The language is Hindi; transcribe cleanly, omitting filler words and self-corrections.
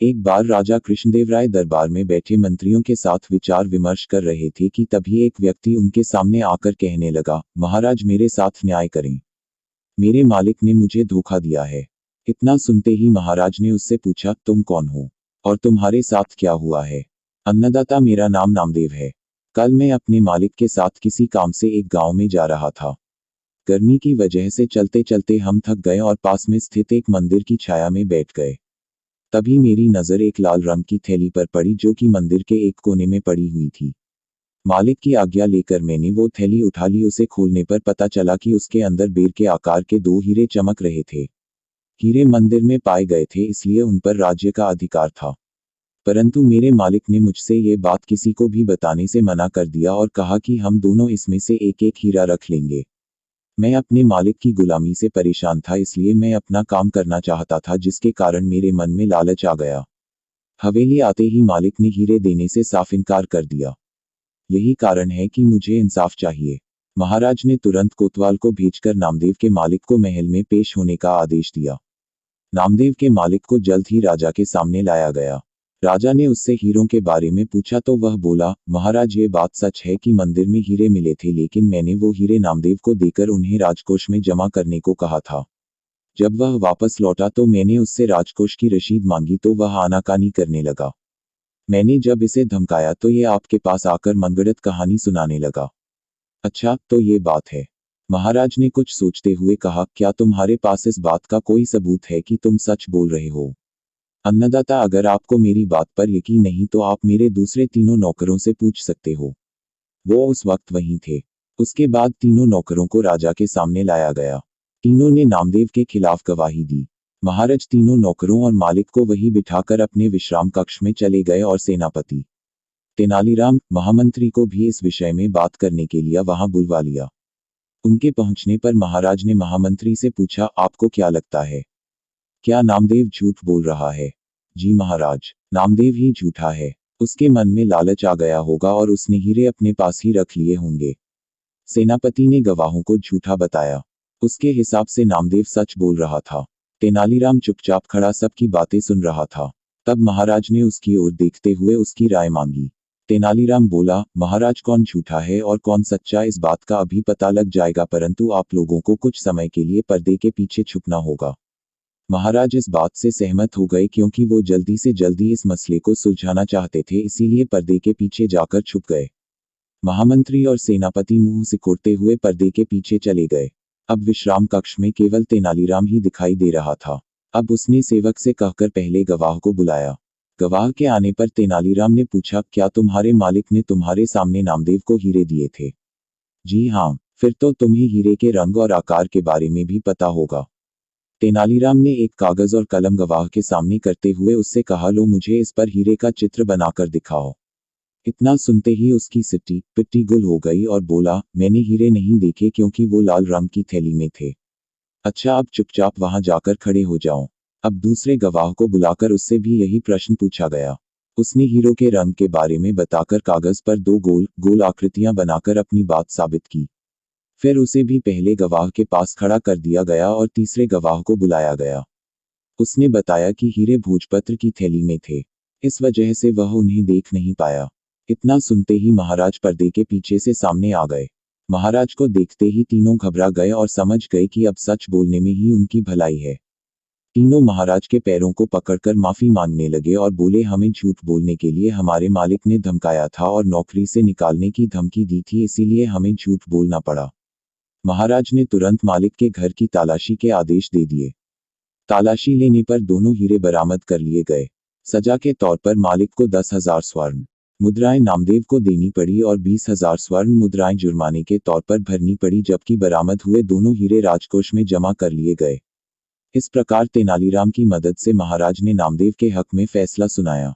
एक बार राजा कृष्णदेवराय दरबार में बैठे मंत्रियों के साथ विचार विमर्श कर रहे थे कि तभी एक व्यक्ति उनके सामने आकर कहने लगा, महाराज मेरे साथ न्याय करें। मेरे मालिक ने मुझे धोखा दिया है। इतना सुनते ही महाराज ने उससे पूछा, तुम कौन हो और तुम्हारे साथ क्या हुआ है? अन्नदाता, मेरा नाम नामदेव है। कल मैं अपने मालिक के साथ किसी काम से एक गांव में जा रहा था। गर्मी की वजह से चलते चलते हम थक गए और पास में स्थित एक मंदिर की छाया में बैठ गए। तभी मेरी नजर एक लाल रंग की थैली पर पड़ी जो कि मंदिर के एक कोने में पड़ी हुई थी। मालिक की आज्ञा लेकर मैंने वो थैली उठा ली। उसे खोलने पर पता चला कि उसके अंदर बेर के आकार के 2 हीरे चमक रहे थे। हीरे मंदिर में पाए गए थे, इसलिए उन पर राज्य का अधिकार था। परंतु मेरे मालिक ने मुझसे ये बात किसी को भी बताने से मना कर दिया और कहा कि हम दोनों इसमें से एक एक हीरा रख लेंगे। मैं अपने मालिक की गुलामी से परेशान था, इसलिए मैं अपना काम करना चाहता था, जिसके कारण मेरे मन में लालच आ गया। हवेली आते ही मालिक ने हीरे देने से साफ इनकार कर दिया। यही कारण है कि मुझे इंसाफ चाहिए। महाराज ने तुरंत कोतवाल को भेजकर नामदेव के मालिक को महल में पेश होने का आदेश दिया। नामदेव के मालिक को जल्द ही राजा के सामने लाया गया। राजा ने उससे हीरों के बारे में पूछा तो वह बोला, महाराज ये बात सच है कि मंदिर में हीरे मिले थे, लेकिन मैंने वो हीरे नामदेव को देकर उन्हें राजकोष में जमा करने को कहा था। जब वह वापस लौटा तो मैंने उससे राजकोष की रसीद मांगी तो वह आनाकानी करने लगा। मैंने जब इसे धमकाया तो ये आपके पास आकर मनगढ़ंत कहानी सुनाने लगा। अच्छा, तो ये बात है। महाराज ने कुछ सोचते हुए कहा, क्या तुम्हारे पास इस बात का कोई सबूत है कि तुम सच बोल रहे हो? अन्नदाता, अगर आपको मेरी बात पर यकीन नहीं तो आप मेरे दूसरे तीनों नौकरों से पूछ सकते हो। वो उस वक्त वहीं थे। उसके बाद तीनों नौकरों को राजा के सामने लाया गया। तीनों ने नामदेव के खिलाफ गवाही दी। महाराज तीनों नौकरों और मालिक को वहीं बिठाकर अपने विश्राम कक्ष में चले गए और सेनापति तेनालीराम महामंत्री को भी इस विषय में बात करने के लिए वहां बुलवा लिया। उनके पहुंचने पर महाराज ने महामंत्री से पूछा, आपको क्या लगता है, क्या नामदेव झूठ बोल रहा है? जी महाराज, नामदेव ही झूठा है। उसके मन में लालच आ गया होगा और उसने हीरे अपने पास ही रख लिए होंगे। सेनापति ने गवाहों को झूठा बताया। उसके हिसाब से नामदेव सच बोल रहा था। तेनालीराम चुपचाप खड़ा सबकी बातें सुन रहा था। तब महाराज ने उसकी ओर देखते हुए उसकी राय मांगी। तेनालीराम बोला, महाराज कौन झूठा है और कौन सच्चा इस बात का अभी पता लग जाएगा, परंतु आप लोगों को कुछ समय के लिए पर्दे के पीछे छुपना होगा। महाराज इस बात से सहमत हो गए क्योंकि वो जल्दी से जल्दी इस मसले को सुलझाना चाहते थे, इसीलिए पर्दे के पीछे जाकर छुप गए। महामंत्री और सेनापति मुंह सिकोड़ते हुए पर्दे के पीछे चले गए। अब विश्राम कक्ष में केवल तेनालीराम ही दिखाई दे रहा था। अब उसने सेवक से कहकर पहले गवाह को बुलाया। गवाह के आने पर तेनालीराम ने पूछा, क्या तुम्हारे मालिक ने तुम्हारे सामने नामदेव को हीरे दिए थे? जी हाँ। फिर तो तुम्हें हीरे के रंग और आकार के बारे में भी पता होगा। तेनालीराम ने एक कागज और कलम गवाह के सामने करते हुए उससे कहा, लो मुझे इस पर हीरे का चित्र बनाकर दिखाओ। इतना सुनते ही उसकी सिट्टी पिट्टी गुल हो गई और बोला, मैंने हीरे नहीं देखे क्योंकि वो लाल रंग की थैली में थे। अच्छा, अब चुपचाप वहां जाकर खड़े हो जाओ। अब दूसरे गवाह को बुलाकर उससे भी यही प्रश्न पूछा गया। उसने हीरो के रंग के बारे में बताकर कागज पर 2 गोल गोल आकृतियां बनाकर अपनी बात साबित की। फिर उसे भी पहले गवाह के पास खड़ा कर दिया गया और तीसरे गवाह को बुलाया गया। उसने बताया कि हीरे भोजपत्र की थैली में थे, इस वजह से वह उन्हें देख नहीं पाया। इतना सुनते ही महाराज पर्दे के पीछे से सामने आ गए। महाराज को देखते ही तीनों घबरा गए और समझ गए कि अब सच बोलने में ही उनकी भलाई है। तीनों महाराज के पैरों को पकड़कर माफी मांगने लगे और बोले, हमें झूठ बोलने के लिए हमारे मालिक ने धमकाया था और नौकरी से निकालने की धमकी दी थी, इसीलिए हमें झूठ बोलना पड़ा। महाराज ने तुरंत मालिक के घर की तलाशी के आदेश दे दिए। तलाशी लेने पर दोनों हीरे बरामद कर लिए गए। सजा के तौर पर मालिक को 10,000 स्वर्ण मुद्राएं नामदेव को देनी पड़ी और 20,000 स्वर्ण मुद्राएं जुर्माने के तौर पर भरनी पड़ी, जबकि बरामद हुए दोनों हीरे राजकोष में जमा कर लिए गए। इस प्रकार तेनालीराम की मदद से महाराज ने नामदेव के हक में फैसला सुनाया।